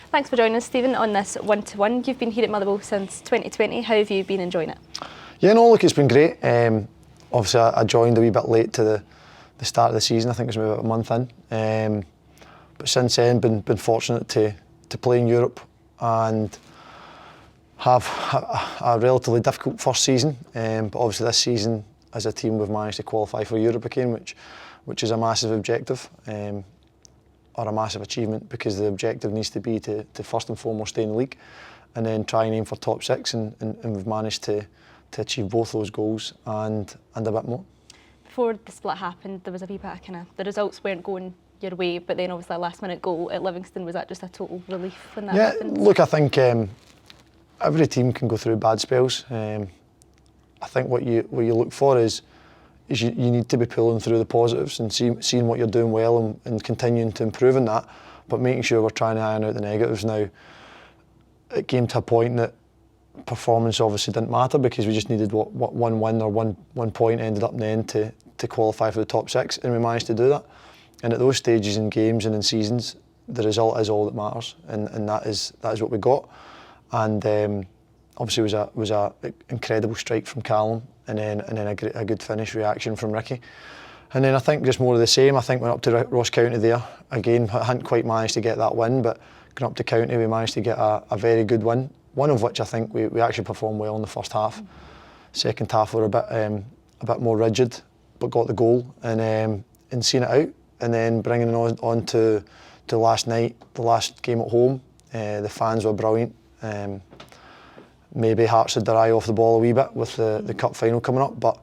Thanks for joining us, Stephen, on this one-to-one. You've been here at Motherwell since 2020. How have you been enjoying it? Yeah, no, look, it's been great. Obviously, I joined a wee bit late to the start of the season. I think it was maybe about a month in. But since then, been fortunate to play in Europe and have a relatively difficult first season. But obviously, this season, as a team, we've managed to qualify for Europe again, which is a massive objective. Or a massive achievement, because the objective needs to be to first and foremost stay in the league and then try and aim for top six, and we've managed to achieve both those goals and a bit more. Before the split happened, there was a wee bit of the results weren't going your way, but then obviously a last minute goal at Livingston, was that just a total relief when that happened? Look, I think every team can go through bad spells. I think what you look for is you need to be pulling through the positives and seeing what you're doing well and continuing to improve in that, but making sure we're trying to iron out the negatives. Now, it came to a point that performance obviously didn't matter, because we just needed one win or one point ended up in the end to qualify for the top six, and we managed to do that. And at those stages in games and in seasons, the result is all that matters, and that is what we got. And obviously it was a incredible strike from Callum, and then a good finish reaction from Ricky. And then I think just more of the same. I think went up to Ross County there. Again, I hadn't quite managed to get that win, but going up to County, we managed to get a very good win. One of which I think we actually performed well in the first half. Second half we were a bit more rigid, but got the goal and seeing it out, and then bringing it on to last night, the last game at home. The fans were brilliant. Maybe Hearts had their eye off the ball a wee bit with the cup final coming up, but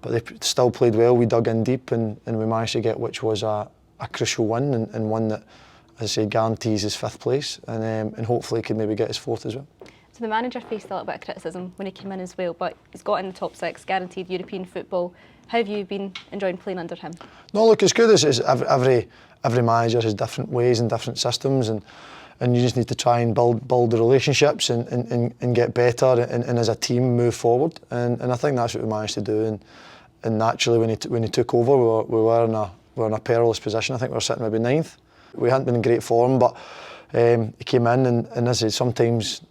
they still played well. We dug in deep and we managed to get, which was a crucial win, and one that, as I said, guarantees his fifth place, and hopefully could maybe get his fourth as well. So the manager faced a little bit of criticism when he came in as well, but he's got in the top six, guaranteed European football. How have you been enjoying playing under him? No, look, it's good. It's every manager has different ways and different systems, and you just need to try and build the relationships and get better and as a team move forward. And I think that's what we managed to do. And naturally, when he took over, we were in a perilous position. I think we were sitting maybe ninth. We hadn't been in great form, but he came in, and as I said, sometimes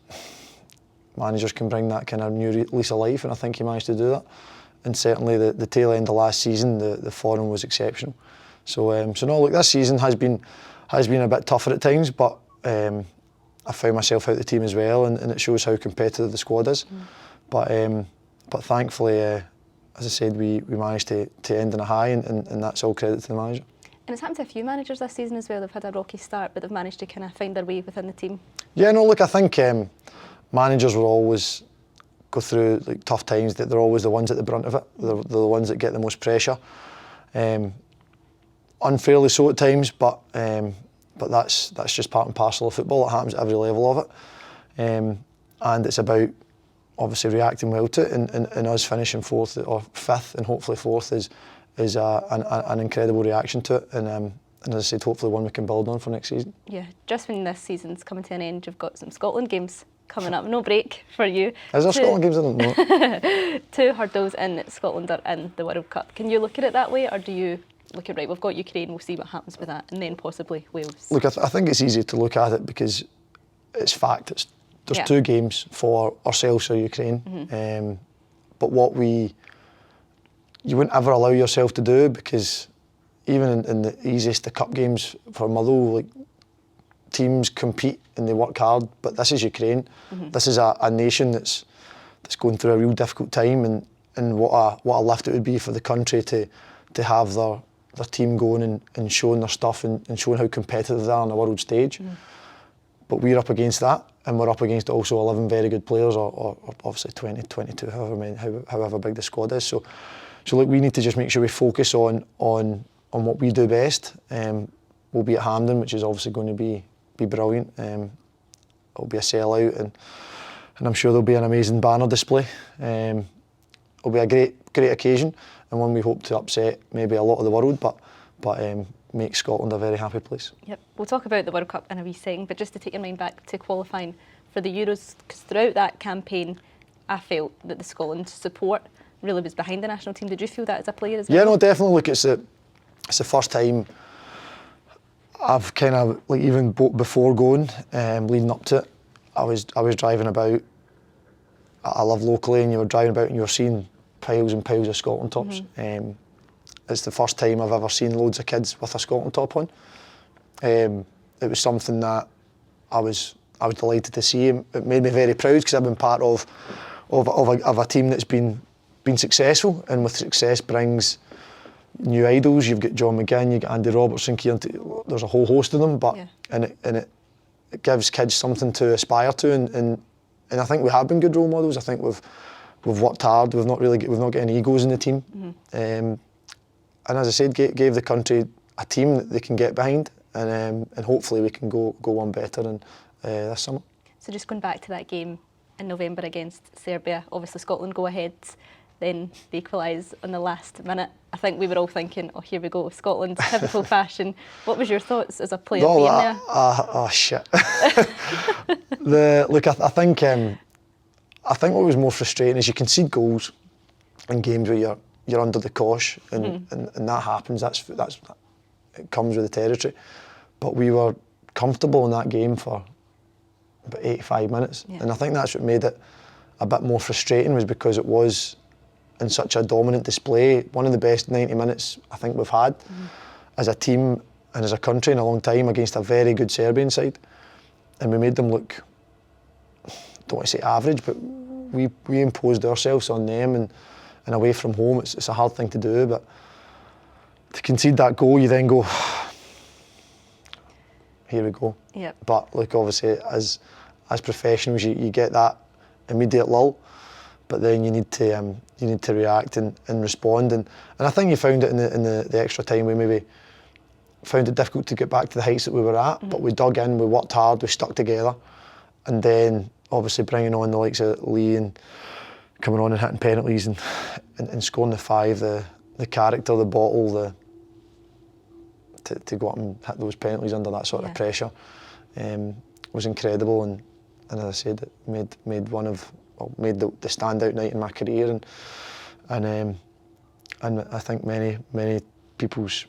managers can bring that kind of new lease of life, and I think he managed to do that. And certainly the tail end of last season, the form was exceptional. So no, look, this season has been a bit tougher at times, but I found myself out the team as well, and it shows how competitive the squad is. But thankfully, as I said, we managed to end on a high, and that's all credit to the manager. And it's happened to a few managers this season as well. They've had a rocky start, but they've managed to kind of find their way within the team. Yeah, no, look, I think managers will always go through tough times. That they're always the ones at the brunt of it. They're the ones that get the most pressure. Unfairly so at times, but that's just part and parcel of football. It happens at every level of it, and it's about obviously reacting well to it, and us finishing fourth or fifth and hopefully fourth is an incredible reaction to it, and as I said, hopefully one we can build on for next season. Yeah, just when this season's coming to an end, you've got some Scotland games coming up. No break for you. Is there Scotland games? I don't know. 2 hurdles in Scotland are in the World Cup. Can you look at it that way, or do you look at, right, we've got Ukraine, we'll see what happens with that, and then possibly Wales? Look, I think it's easy to look at it because it's fact. There's 2 games for ourselves or Ukraine, but what you wouldn't ever allow yourself to do, because even in the easiest of cup games for Motherwell, teams compete and they work hard, but this is Ukraine. This is a nation that's going through a real difficult time, and what a lift it would be for the country to have their team going and showing their stuff and showing how competitive they are on the world stage. But we're up against that, and we're up against also 11 very good players, or obviously 20, 22, however big the squad is. So look, we need to just make sure we focus on what we do best. We'll be at Hampden, which is obviously going to be brilliant. It'll be a sellout, and I'm sure there'll be an amazing banner display. It'll be a great occasion, and one we hope to upset maybe a lot of the world, but make Scotland a very happy place. Yep, we'll talk about the World Cup in a wee second, but just to take your mind back to qualifying for the Euros, because throughout that campaign, I felt that the Scotland support really was behind the national team. Did you feel that as a player as well? Yeah, no, definitely. Look, it's the first time I've kind of, like, even before going, leading up to it, I was driving about. I live locally, and you were driving about and you were seeing piles and piles of Scotland tops. It's the first time I've ever seen loads of kids with a Scotland top on. It was something that I was delighted to see. It made me very proud because I've been part of a team that's been successful, and with success brings new idols. You've got John McGinn, you've got Andy Robertson, Kieran, there's a whole host of them, but it gives kids something to aspire to, and I think we have been good role models. I think we've worked hard. We've not got any egos in the team, and as I said, gave the country a team that they can get behind, and hopefully we can go one better this summer. So just going back to that game in November against Serbia, obviously Scotland go ahead, then they equalise on the last minute. I think we were all thinking, oh, here we go, Scotland, typical fashion. What was your thoughts as a player being there? Oh shit. I think what was more frustrating is you concede goals in games where you're under the cosh, and that happens. That's it comes with the territory. But we were comfortable in that game for about 85 minutes, and I think that's what made it a bit more frustrating, was because it was in such a dominant display. One of the best 90 minutes I think we've had as a team and as a country in a long time, against a very good Serbian side, and we made them look, don't want to say average, but we imposed ourselves on them, and away from home it's a hard thing to do, but to concede that goal, you then go, here we go. Yep. But look, obviously as professionals, you get that immediate lull, but then you need to react and respond, and I think you found it in the extra time. We maybe found it difficult to get back to the heights that we were at, but we dug in, we worked hard, we stuck together, and then obviously bringing on the likes of Lee and coming on and hitting penalties and scoring the 5, the character, the bottle, to go up and hit those penalties under that sort of pressure was incredible, and as I said, it made the standout night in my career, and I think many people's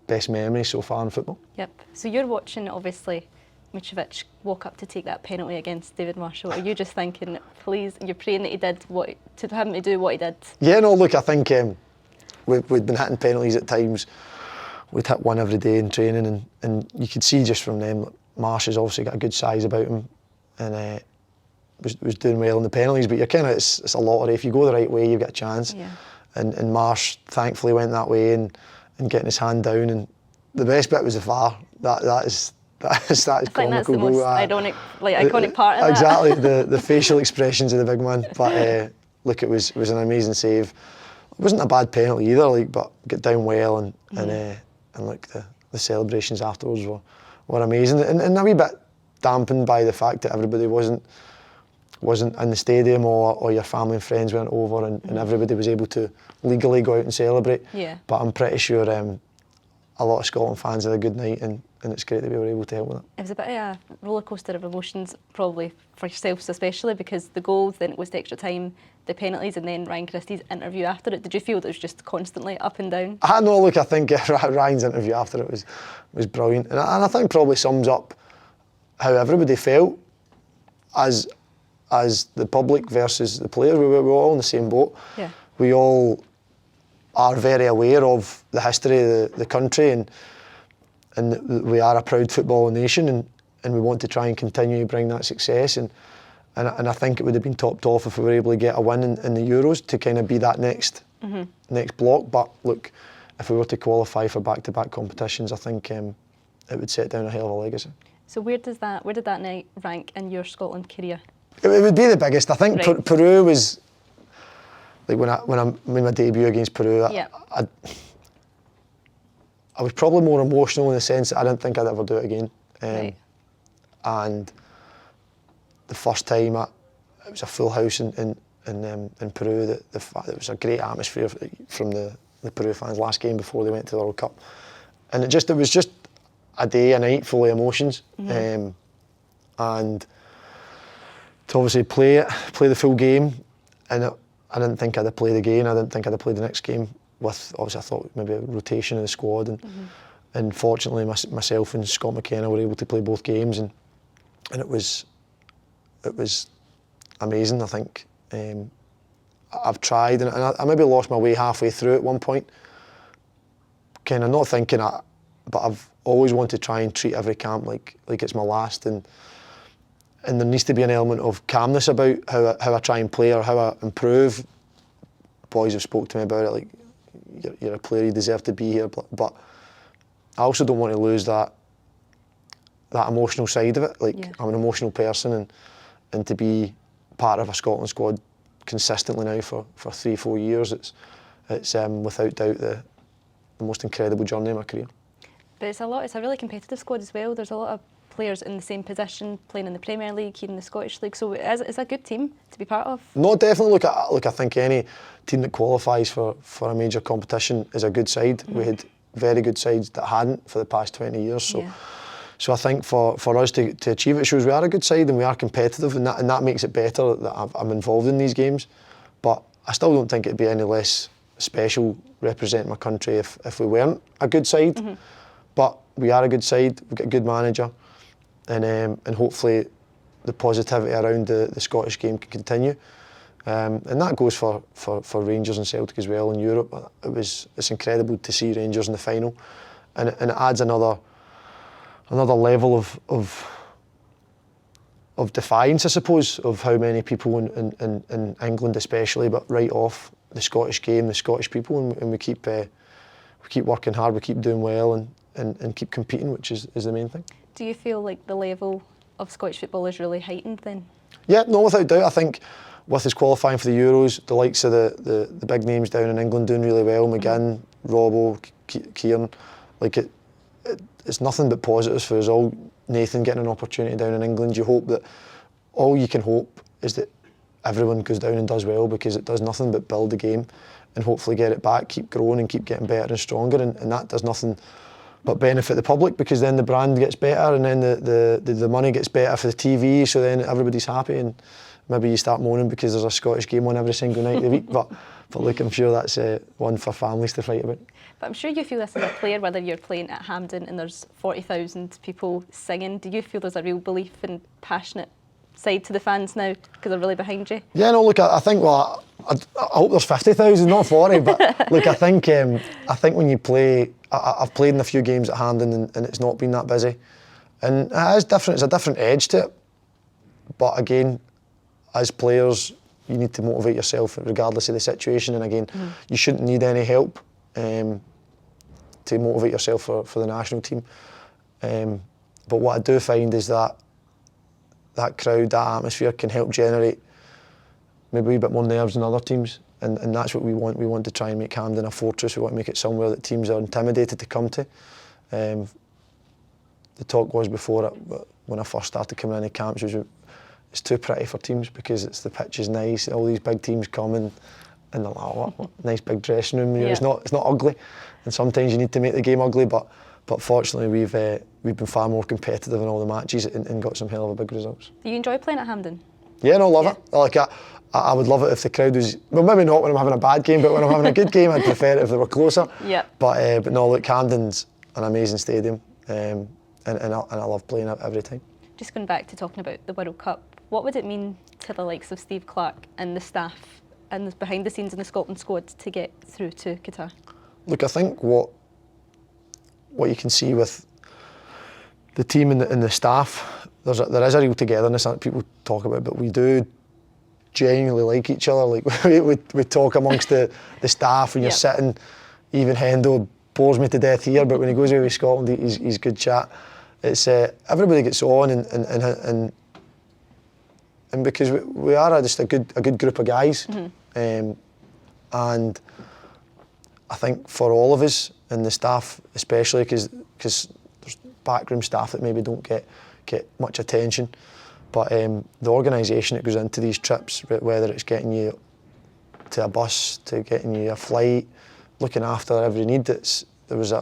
best memories so far in football. Yep. So you're watching, obviously, Mitrovic walk up to take that penalty against David Marshall. Are you just thinking, please, you're praying that he did to him to do what he did? Yeah, no, look, I think we'd been hitting penalties at times. We'd hit one every day in training, and you could see just from them, like, Marsh has obviously got a good size about him, and was doing well in the penalties, but you're kind of, it's a lottery. If you go the right way, you've got a chance. Yeah. And Marsh thankfully went that way and getting his hand down, and the best bit was the VAR. That is comical. I think that's the most iconic part of exactly, the facial expressions of the big man. But look, it was an amazing save. It wasn't a bad penalty either, but got down well, and look, the celebrations afterwards were amazing, and a wee bit dampened by the fact that everybody wasn't in the stadium, or your family and friends weren't over, and everybody was able to legally go out and celebrate. Yeah. But I'm pretty sure a lot of Scotland fans had a good night, and it's great that we were able to help with it. It was a bit of a rollercoaster of emotions, probably for yourselves especially, because the goals, then it was the extra time, the penalties, and then Ryan Christie's interview after it. Did you feel that it was just constantly up and down? Look, I think Ryan's interview after it was brilliant, and I think probably sums up how everybody felt as the public versus the players. We were all in the same boat. Yeah. We all are very aware of the history of the country, and we are a proud football nation, and we want to try and continue to bring that success, and I think it would have been topped off if we were able to get a win in the Euros to kind of be that next block. But look, if we were to qualify for back-to-back competitions, I think it would set down a hell of a legacy. So where did that night rank in your Scotland career? It would be the biggest. I think Peru was, like, when I made my debut against Peru, I was probably more emotional in the sense that I didn't think I'd ever do it again. And the first time, it was a full house in Peru. The fact that it was a great atmosphere from the Peru fans. Last game before they went to the World Cup, and it was just a day, a night full of emotions, and to obviously play the full game, and I didn't think I'd have played again. I didn't think I'd have played the next game with, obviously I thought maybe a rotation in the squad, and fortunately myself and Scott McKenna were able to play both games, and it was amazing. I think I've tried, and I maybe lost my way halfway through at one point, kind of not thinking it, but I've always wanted to try and treat every camp like it's my last, and there needs to be an element of calmness about how I try and play or how I improve. Boys have spoke to me about it, like, you're a player, you deserve to be here, but I also don't want to lose that emotional side of it. Like, yeah. I'm an emotional person, and to be part of a Scotland squad consistently now for 3-4 years, it's without doubt the most incredible journey of my career. But it's a really competitive squad as well. There's a lot of players in the same position playing in the Premier League, here in the Scottish League, so it's a good team to be part of. No, definitely. Look, I think any team that qualifies for a major competition is a good side. Mm-hmm. We had very good sides that hadn't for the past 20 years. So, yeah. So I think for us to achieve it shows we are a good side and we are competitive, and that makes it better that I'm involved in these games. But I still don't think it'd be any less special representing my country if we weren't a good side. Mm-hmm. But we are a good side. We've got a good manager, and hopefully the positivity around the Scottish game can continue. And that goes for Rangers and Celtic as well in Europe. It's incredible to see Rangers in the final, and it adds another level of defiance, I suppose, of how many people in England especially, but right off the Scottish game, the Scottish people, and we keep working hard, we keep doing well, and keep competing, which is the main thing. Do you feel like the level of Scottish football is really heightened then? Yeah, no, without doubt. I think with us qualifying for the Euros, the likes of the big names down in England doing really well, McGinn, Robbo, Kieran, like it's nothing but positives for us all. Nathan getting an opportunity down in England, you hope that, all you can hope is that everyone goes down and does well, because it does nothing but build the game and hopefully get it back, keep growing and keep getting better and stronger, and that does nothing but benefit the public, because then the brand gets better, and then the money gets better for the TV, so then everybody's happy, and maybe you start moaning because there's a Scottish game on every single night of the week, but look, I'm sure that's one for families to fight about. But I'm sure you feel this as a player, whether you're playing at Hampden and there's 40,000 people singing, do you feel there's a real belief and passionate side to the fans now, because they're really behind you? Yeah, no, look, I think, well, I hope there's 50,000, not 40, but look, I think when you play, I've played in a few games at Hampden and it's not been that busy, and it is different, it's a different edge to it, but again, as players, you need to motivate yourself regardless of the situation, and again, you shouldn't need any help to motivate yourself for the national team. But what I do find is that crowd, that atmosphere can help generate maybe a wee bit more nerves than other teams, and that's what we want. We want to try and make Hampden a fortress. We want to make it somewhere that teams are intimidated to come to. The talk was before when I first started coming in the camps, it's too pretty for teams because the pitch is nice. All these big teams come and they're like, oh, what nice big dressing room. You know, it's not ugly, and sometimes you need to make the game ugly. But fortunately, we've been far more competitive in all the matches and got some hell of a big results. Do you enjoy playing at Hampden? Yeah, no, love it. Like I would love it if the crowd was, well, maybe not when I'm having a bad game, but when I'm having a good game, I'd prefer it if they were closer. Yeah. But no, look, Hampden's an amazing stadium, and I love playing it every time. Just going back to talking about the World Cup, what would it mean to the likes of Steve Clarke and the staff and behind the scenes in the Scotland squad to get through to Qatar? Look, I think what you can see with the team and the staff, there is a real togetherness that people talk about, but we do genuinely like each other. Like we talk amongst the staff when you're sitting. Even Hendo bores me to death here, but when he goes away with Scotland, he's good chat. It's everybody gets on and because we are just a good group of guys, and I think for all of us and the staff especially, because there's backroom staff that maybe don't get much attention, but the organisation that goes into these trips, whether it's getting you to a bus, to getting you a flight, looking after every need. There was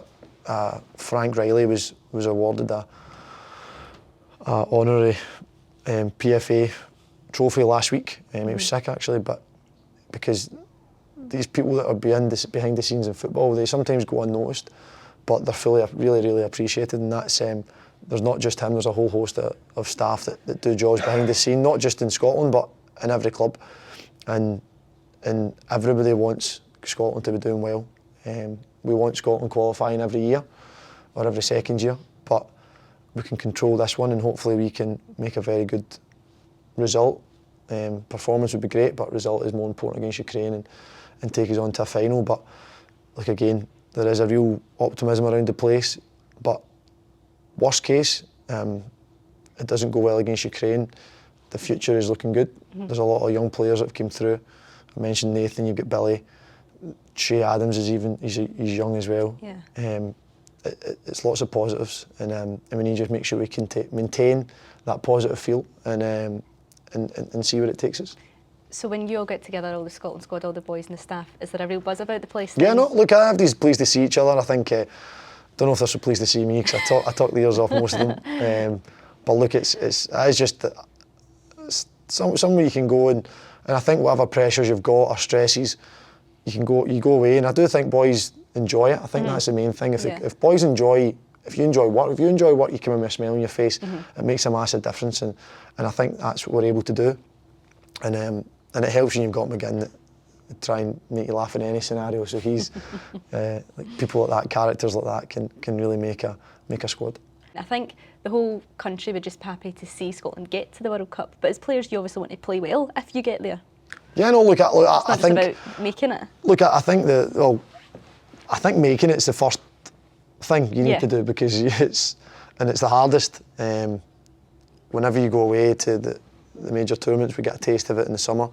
Frank Riley was awarded a honorary PFA trophy last week. He was sick actually, but because these people that are behind the scenes in football, they sometimes go unnoticed, but they're really appreciated, and that's there's not just him. There's a whole host of staff that do jobs behind the scene, not just in Scotland but in every club, and everybody wants Scotland to be doing well. We want Scotland qualifying every year or every second year, but we can control this one, and hopefully we can make a very good result. Performance would be great, but result is more important against Ukraine, and take us on to a final. But like again, there is a real optimism around the place, but worst case, it doesn't go well against Ukraine, the future is looking good. There's a lot of young players that have come through. I mentioned Nathan, you've got Billy, Shay Adams is he's young as well. Yeah. It's lots of positives, and we need to just make sure we can maintain that positive feel and see where it takes us. So when you all get together, all the Scotland squad, all the boys and the staff, is there a real buzz about the place? Yeah, no, look, everybody's pleased to see each other. I think, don't know if they're so pleased to see me, because I talk the ears off most of them. But look, it's just somewhere you can go, and I think whatever pressures you've got or stresses, you go away, and I do think boys enjoy it. I think that's the main thing. If boys enjoy, if you enjoy work, you come in with a smile on your face, it makes a massive difference, and I think that's what we're able to do, and it helps when you've got McGinn that try and make you laugh in any scenario. So he's like people like that, characters like that can really make a squad. I think the whole country would just be happy to see Scotland get to the World Cup, but as players you obviously want to play well if you get there. Yeah, no, look, I think it's about making it. Look, I think I think making it's the first thing you need to do, because it's the hardest. Whenever you go away to the major tournaments, we get a taste of it in the summer.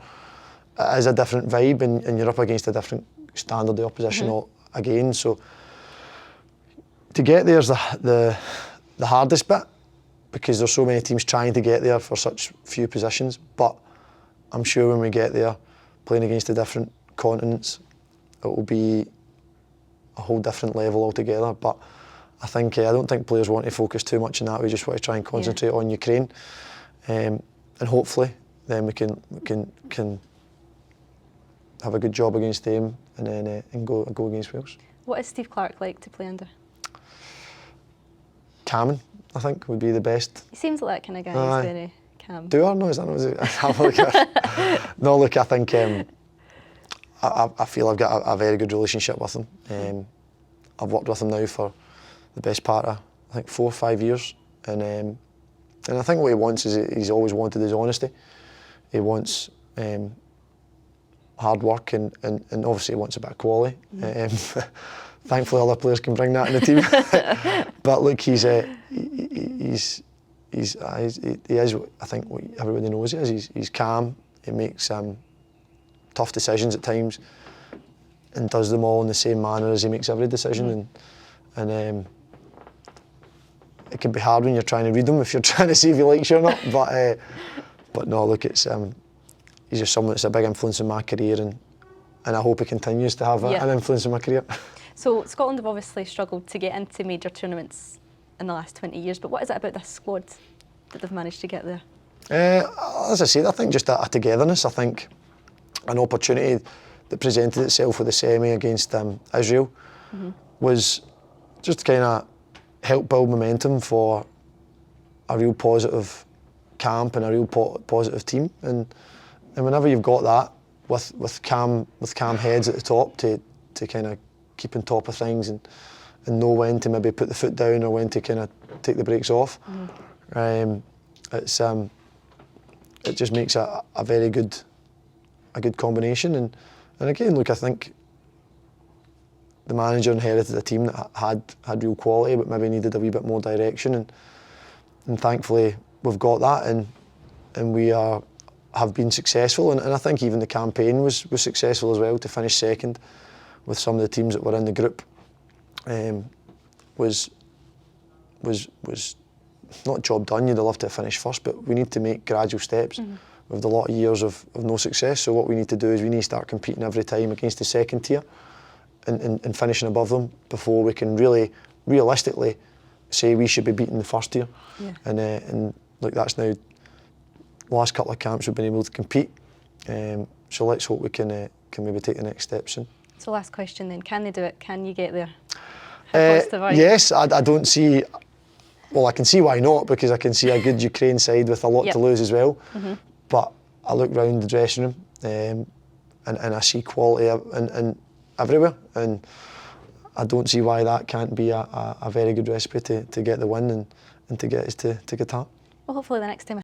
It is a different vibe, and you're up against a different standard of opposition again. So to get there is the hardest bit, because there's so many teams trying to get there for such few positions. But I'm sure when we get there, playing against the different continents, it will be a whole different level altogether. But I think I don't think players want to focus too much on that. We just want to try and concentrate on Ukraine, and hopefully then we can have a good job against them, and then and go against Wales. What is Steve Clarke like to play under? Calming, I think, would be the best. He seems like that kind of guy. He's very calm. Do I? No, is that not? No, look, I think I feel I've got a very good relationship with him. I've worked with him now for the best part of, I think, 4 or 5 years, and I think what he wants is, he's always wanted his honesty. He wants hard work, and obviously he wants a bit of quality. Thankfully, other players can bring that in the team. But look, he is. I think what everybody knows he is. He's calm. He makes tough decisions at times, and does them all in the same manner as he makes every decision. And it can be hard when you're trying to read him, if you're trying to see if he likes you or not. But no, look, it's he's just someone that's a big influence in my career, and I hope he continues to have an influence in my career. So Scotland have obviously struggled to get into major tournaments in the last 20 years, but what is it about this squad that they've managed to get there? As I said, I think just a togetherness. I think an opportunity that presented itself with the semi against Israel was just to kind of help build momentum for a real positive camp and a real positive team. And whenever you've got that with calm heads at the top to kind of keep on top of things and know when to maybe put the foot down or when to kind of take the brakes off, it just makes a very good combination. And again, look, I think the manager inherited a team that had real quality, but maybe needed a wee bit more direction, and thankfully we've got that, and we have been successful, and I think even the campaign was successful as well. To finish second with some of the teams that were in the group was not job done. You'd love to finish first, but we need to make gradual steps. We've had a lot of years of no success, so what we need to do is we need to start competing every time against the second tier and finishing above them before we can really realistically say we should be beating the first tier. And look, that's now the last couple of camps we've been able to compete, so let's hope we can maybe take the next steps soon. So last question then, can they do it? Can you get there? How positive are you? Yes, I don't see. Well, I can see why not, because I can see a good Ukraine side with a lot to lose as well. But I look round the dressing room and I see quality in everywhere, and I don't see why that can't be a very good recipe to get the win and to get us to Qatar. Well, hopefully the next time